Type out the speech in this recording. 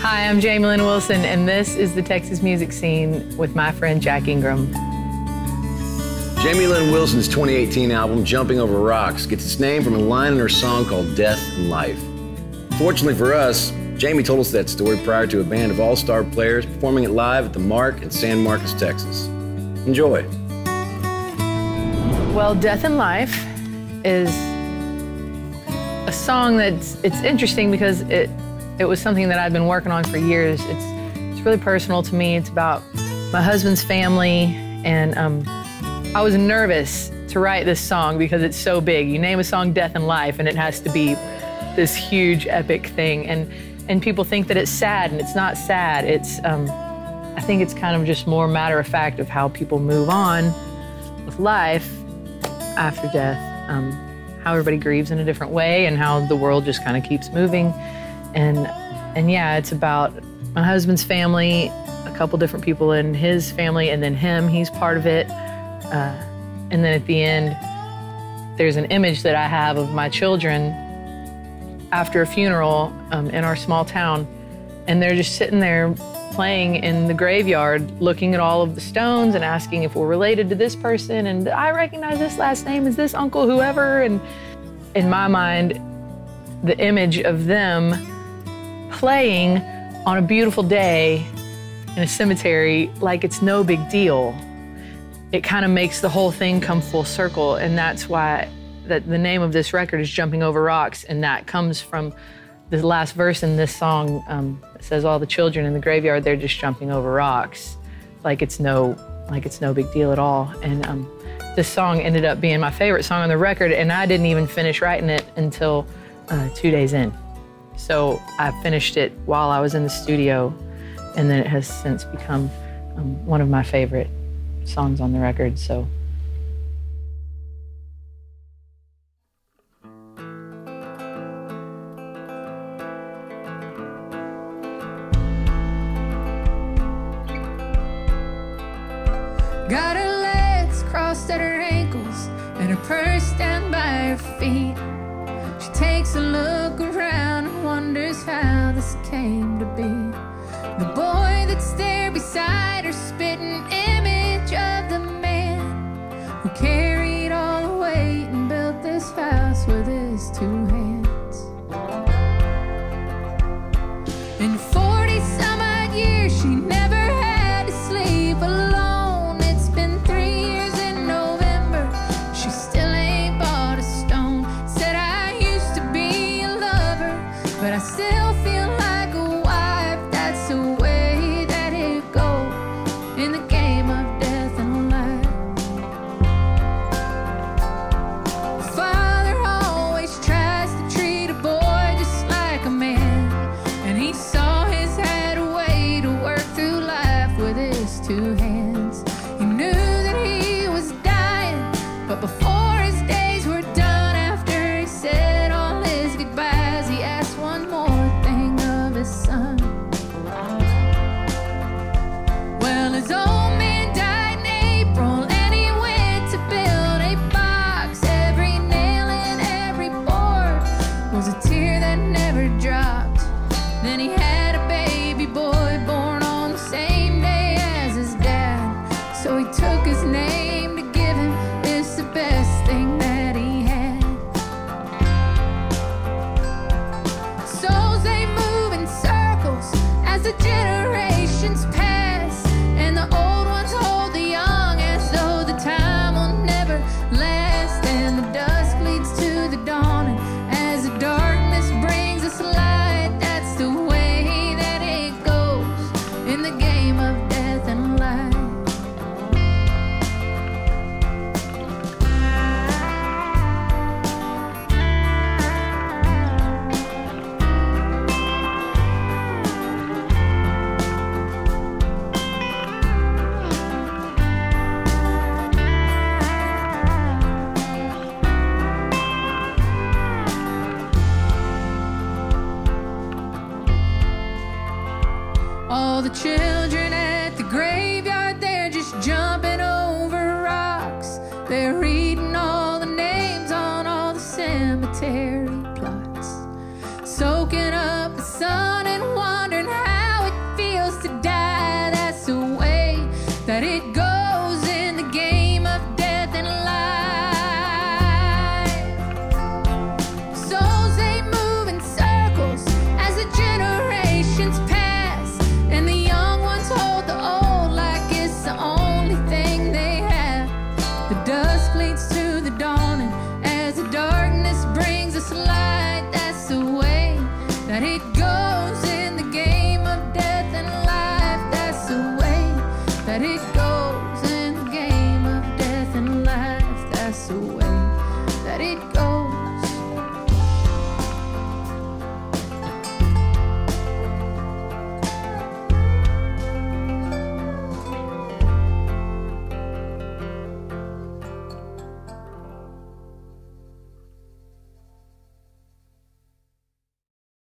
Hi, I'm Jamie Lin Wilson, and this is the Texas music scene with my friend Jack Ingram. Jamie Lin Wilson's 2018 album, Jumping Over Rocks, gets its name from a line in her song called Death and Life. Fortunately for us, Jamie told us that story prior to a band of all-star players performing it live at the Mark in San Marcos, Texas. Enjoy. Well, Death and Life is a song it's interesting because it was something that I'd been working on for years. It's really personal to me. It's about my husband's family, and I was nervous to write this song because it's so big. You name a song Death and Life, and it has to be this huge, epic thing. And people think that it's sad, and it's not sad. It's I think it's kind of just more matter of fact of how people move on with life after death, how everybody grieves in a different way, and how the world just kind of keeps moving. And yeah, it's about my husband's family, a couple different people in his family, and then him, he's part of it. And then at the end, there's an image that I have of my children after a funeral in our small town, and they're just sitting there playing in the graveyard, looking at all of the stones and asking if we're related to this person, and I recognize this last name, is this Uncle whoever? And in my mind, the image of them playing on a beautiful day in a cemetery like it's no big deal, it kind of makes the whole thing come full circle. And that's why the name of this record is Jumping Over Rocks, and that comes from the last verse in this song. It says all the children in the graveyard, they're just jumping over rocks, like it's no big deal at all. And this song ended up being my favorite song on the record, and I didn't even finish writing it until 2 days in. So I finished it while I was in the studio, and then it has since become one of my favorite songs on the record. So. Got her legs crossed at her ankles and her purse down by her feet. She takes a look around and wonders how this came to be. The boy that's there beside her, spitting image of the man who carried all the weight and built this house with his 2 hands. In 40 some odd years, she never had to sleep alone. But I still feel like a wife, that's the way that it goes in the game of death and life. The father always tries to treat a boy just like a man, and he saw his had a way to work through life with his 2 hands. He knew that he was dying, but before his days were done, after he said all his goodbyes, he asked one more thing of his son. Well, his old man died in April, and he went to build a box. Every nail and every board was a tear that never dropped. Then he had a baby boy born on the same day as his dad, so he took his name to give him. It's the best thing that he had. Souls, they move in circles as the generations pass, and the old ones hold the young as though the time will never last. And the dusk leads to the dawn, and as the darkness brings us light, that's the way that it goes in the game of death and life. All the children at the graveyard, they're just jumping over rocks. They're reading all the names on all the cemetery plots, soaking up the sun and wondering how leads to the dawn, and as the darkness brings us light, that's the way that it goes in the game of death and life. That's the way that it goes in the game of death and life. That's the way.